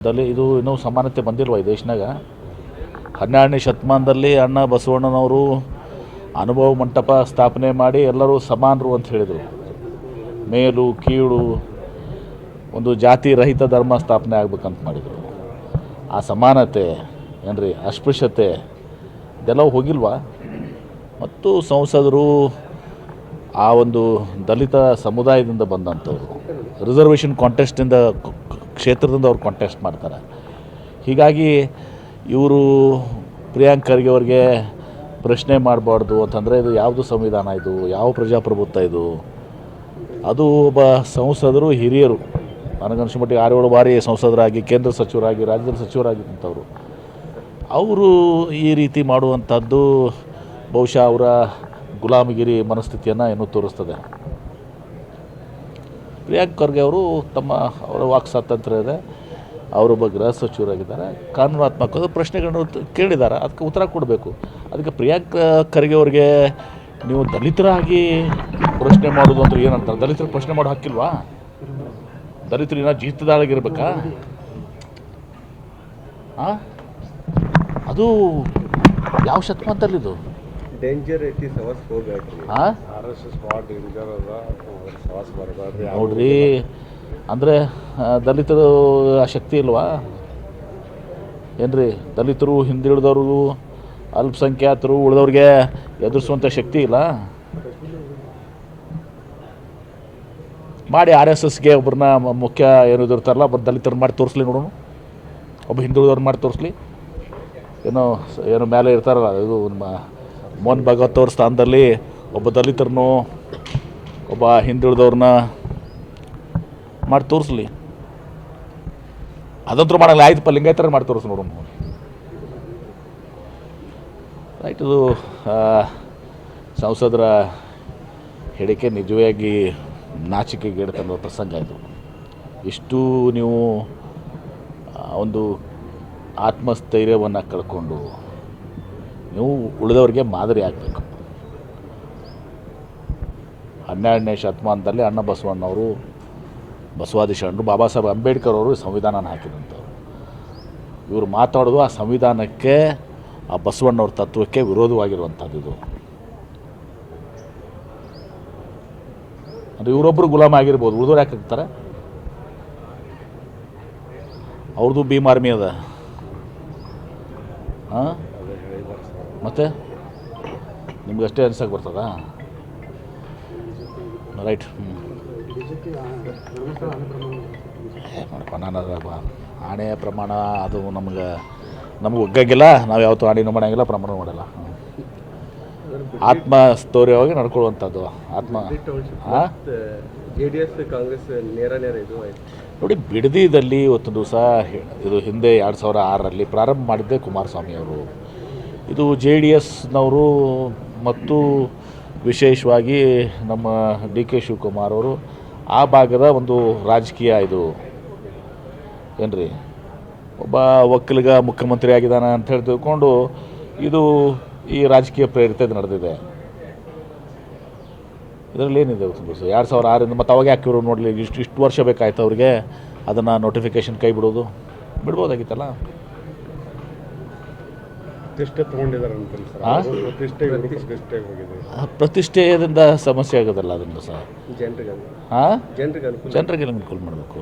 ಇದು ಇನ್ನೂ ಸಮಾನತೆ ಬಂದಿಲ್ವ ಈ ದೇಶನಾಗ. 12ನೇ ಶತಮಾನದಲ್ಲಿ ಅಣ್ಣ ಬಸವಣ್ಣನವರು ಅನುಭವ ಮಂಟಪ ಸ್ಥಾಪನೆ ಮಾಡಿ ಎಲ್ಲರೂ ಸಮಾನರು ಅಂತ ಹೇಳಿದರು. ಮೇಲು ಕೀಳು ಒಂದು ಜಾತಿ ರಹಿತ ಧರ್ಮ ಸ್ಥಾಪನೆ ಆಗ್ಬೇಕಂತ ಮಾಡಿದರು. ಆ ಸಮಾನತೆ ಏನ್ರಿ, ಅಸ್ಪೃಶ್ಯತೆ ಇದೆಲ್ಲ ಹೋಗಿಲ್ವಾ? ಮತ್ತು ಸಂಸದರು ಆ ಒಂದು ದಲಿತ ಸಮುದಾಯದಿಂದ ಬಂದಂಥವ್ರು, ರಿಸರ್ವೇಷನ್ ಕಾಂಟೆಸ್ಟಿಂದ ಕ್ಷೇತ್ರದಿಂದ ಅವ್ರು ಕಾಂಟೆಸ್ಟ್ ಮಾಡ್ತಾರೆ. ಹೀಗಾಗಿ ಇವರು ಪ್ರಿಯಾಂಕ್ ಖರ್ಗೆ ಅವ್ರಿಗೆ ಪ್ರಶ್ನೆ ಮಾಡಬಾರ್ದು ಅಂತಂದರೆ ಇದು ಯಾವುದು ಸಂವಿಧಾನ, ಇದು ಯಾವ ಪ್ರಜಾಪ್ರಭುತ್ವ ಇದು? ಅದು ಒಬ್ಬ ಸಂಸದರು ಹಿರಿಯರು, ನನಗನ್ಸೋ ಮಟ್ಟಿಗೆ 6-7 ಬಾರಿ ಸಂಸದರಾಗಿ, ಕೇಂದ್ರ ಸಚಿವರಾಗಿ, ರಾಜ್ಯದ ಸಚಿವರಾಗಿದ್ದಂಥವ್ರು, ಅವರು ಈ ರೀತಿ ಮಾಡುವಂಥದ್ದು ಬಹುಶಃ ಅವರ ಗುಲಾಮಗಿರಿ ಮನಸ್ಥಿತಿಯನ್ನು ಏನೋ ತೋರಿಸ್ತದೆ. ಪ್ರಿಯಾಂಕ್ ಖರ್ಗೆ ಅವರು ಅವರ ವಾಕ್ ಸ್ವಾತಂತ್ರ್ಯ ಇದೆ, ಅವರೊಬ್ಬ ಗೃಹ ಸಚಿವರಾಗಿದ್ದಾರೆ, ಕಾನೂನಾತ್ಮಕ ಪ್ರಶ್ನೆಗಳನ್ನು ಕೇಳಿದ್ದಾರೆ, ಅದಕ್ಕೆ ಉತ್ತರ ಕೊಡಬೇಕು. ಅದಕ್ಕೆ ಪ್ರಿಯಾಂಕ್ ಖರ್ಗೆ ಅವ್ರಿಗೆ ನೀವು ದಲಿತರಾಗಿ ಪ್ರಶ್ನೆ ಮಾಡೋದು ಅಂದ್ರೆ ಏನಂತಾರೆ? ದಲಿತರು ಪ್ರಶ್ನೆ ಮಾಡೋ ಹಕ್ಕಿಲ್ವಾ? ದಲಿತರು ಏನೋ ಜೀತದಾಳಾಗಿರ್ಬೇಕಾ? ಅದು ಯಾವ ಶತಮಾನದಲ್ಲಿದು? ಡೇಂಜರ್ ಐತಿ, ಸವಾಸ್ ಹೋಗ್ಬೇಡ್ರಿ. ನೋಡ್ರಿ, ಅಂದರೆ ದಲಿತರು ಆ ಶಕ್ತಿ ಇಲ್ವಾ ಏನ್ರಿ? ದಲಿತರು, ಹಿಂದುಳಿದವರು, ಅಲ್ಪಸಂಖ್ಯಾತರು, ಉಳಿದವ್ರಿಗೆ ಎದುರಿಸುವಂಥ ಶಕ್ತಿ ಇಲ್ಲ. ಮಾಡಿ RSSಗೆ ಒಬ್ಬರನ್ನ ಮುಖ್ಯ ಏನು ಇರ್ತಾರಲ್ಲ, ಒಬ್ಬ ದಲಿತರು ಮಾಡಿ ತೋರಿಸ್ಲಿ ನೋಡೋಣ, ಒಬ್ಬ ಹಿಂದುಳಿದವ್ರು ಮಾಡಿ ತೋರಿಸ್ಲಿ. ಏನೋ ಮೇಲೆ ಇರ್ತಾರಲ್ಲ, ಇದು ಮೋಹನ್ ಭಾಗವತ್ ಅವ್ರ ಸ್ಥಾನದಲ್ಲಿ ಒಬ್ಬ ದಲಿತರನ್ನು, ಒಬ್ಬ ಹಿಂದುಳಿದವ್ರನ್ನ ಮಾಡಿ ತೋರಿಸ್ಲಿ. ಅದಂತೂ ಮಾಡಲ್ಲ, ಆಯ್ತಪ್ಪ ಲಿಂಗಾಯತರ ಮಾಡಿ ತೋರಿಸ್ ನೋಡೋಣ. ರೈಟ್, ಇದು ಸಂಸದರ ಹೇಳಿಕೆ ನಿಜವಾಗಿ ನಾಚಿಕೆಗೇಡುತ್ತನ್ನೋ ಪ್ರಸಂಗ ಇದು. ಇಷ್ಟು ನೀವು ಒಂದು ಆತ್ಮಸ್ಥೈರ್ಯವನ್ನು ಕಳ್ಕೊಂಡು ನೀವು ಉಳಿದವರಿಗೆ ಮಾದರಿ ಆಗಬೇಕು. 12ನೇ ಶತಮಾನದಲ್ಲಿ ಅಣ್ಣ ಬಸವಣ್ಣವರು, ಬಸವಾದಿ ಶರಣರು, ಬಾಬಾ ಸಾಹೇಬ್ ಅಂಬೇಡ್ಕರ್ ಅವರು ಸಂವಿಧಾನ ಹಾಕಿದಂಥವ್ರು. ಇವರು ಮಾತಾಡೋದು ಆ ಸಂವಿಧಾನಕ್ಕೆ, ಆ ಬಸವಣ್ಣವ್ರ ತತ್ವಕ್ಕೆ ವಿರೋಧವಾಗಿರುವಂಥದ್ದು. ಇದು ಅಂದರೆ ಇವರೊಬ್ಬರು ಗುಲಾಮ ಆಗಿರ್ಬೋದು, ಉಳಿದವ್ರು ಯಾಕೆ ಆಗ್ತಾರೆ? ಅವ್ರದ್ದು ಭೀಮ್ ಆರ್ಮಿ ಅದ. ಮತ್ತು ನಿಮ್ಗಷ್ಟೇ ಅನ್ಸಕ್ಕೆ ಬರ್ತದ? ರೈಟ್. ನೋಡಪ್ಪ, ನಾನು ಆಣೆಯ ಪ್ರಮಾಣ ಅದು ನಮಗೆ ಒಗ್ಗಂಗಿಲ್ಲ. ನಾವು ಯಾವತ್ತೂ ಆಣೆನೂ ಮಾಡೋಂಗಿಲ್ಲ, ಪ್ರಮಾಣ ಮಾಡಲ್ಲ. ಆತ್ಮಸ್ಥೈರ್ಯವಾಗಿ ನಡ್ಕೊಳ್ಳುವಂಥದ್ದು. JDS ಕಾಂಗ್ರೆಸ್ ನೇರ ಇದು ನೋಡಿ, ಬಿಡದಿದಲ್ಲಿ ಇವತ್ತು ದಿವಸ, ಇದು ಹಿಂದೆ 2006ರಲ್ಲಿ ಪ್ರಾರಂಭ ಮಾಡಿದ್ದೆ ಕುಮಾರಸ್ವಾಮಿ ಅವರು. ಇದು JDSನವರು ಮತ್ತು ವಿಶೇಷವಾಗಿ ನಮ್ಮ DK ಶಿವಕುಮಾರ್ ಅವರು ಆ ಭಾಗದ ಒಂದು ರಾಜಕೀಯ ಇದು ಏನ್ರಿ. ಒಬ್ಬ ಒಕ್ಕಲಿಗ ಮುಖ್ಯಮಂತ್ರಿ ಆಗಿದ್ದಾನೆ ಅಂತ ಹೇಳಿ ತಿಳ್ಕೊಂಡು ಇದು ಈ ರಾಜಕೀಯ ಪ್ರೇರಿತ ನಡೆದಿದೆ. ಇದರಲ್ಲಿ ಏನಿದೆ ಇವತ್ತು ದಿವಸ 2006ರಿಂದ ಮತ್ತು ಅವಾಗ ಯಾಕೆ ಇವರು ನೋಡಲಿ, ಇಷ್ಟು ವರ್ಷ ಬೇಕಾಯ್ತು ಅವ್ರಿಗೆ ಅದನ್ನು ನೋಟಿಫಿಕೇಷನ್ ಕೈ ಬಿಡ್ಬೋದಾಗಿತ್ತಲ್ಲ. ಪ್ರತಿಷ್ಠೆಯಿಂದ ಸಮಸ್ಯೆ ಆಗೋದಲ್ಲ ಅದನ್ನು ಸಹ ಜನರಿಗೆ ಅನುಕೂಲ ಮಾಡಬೇಕು.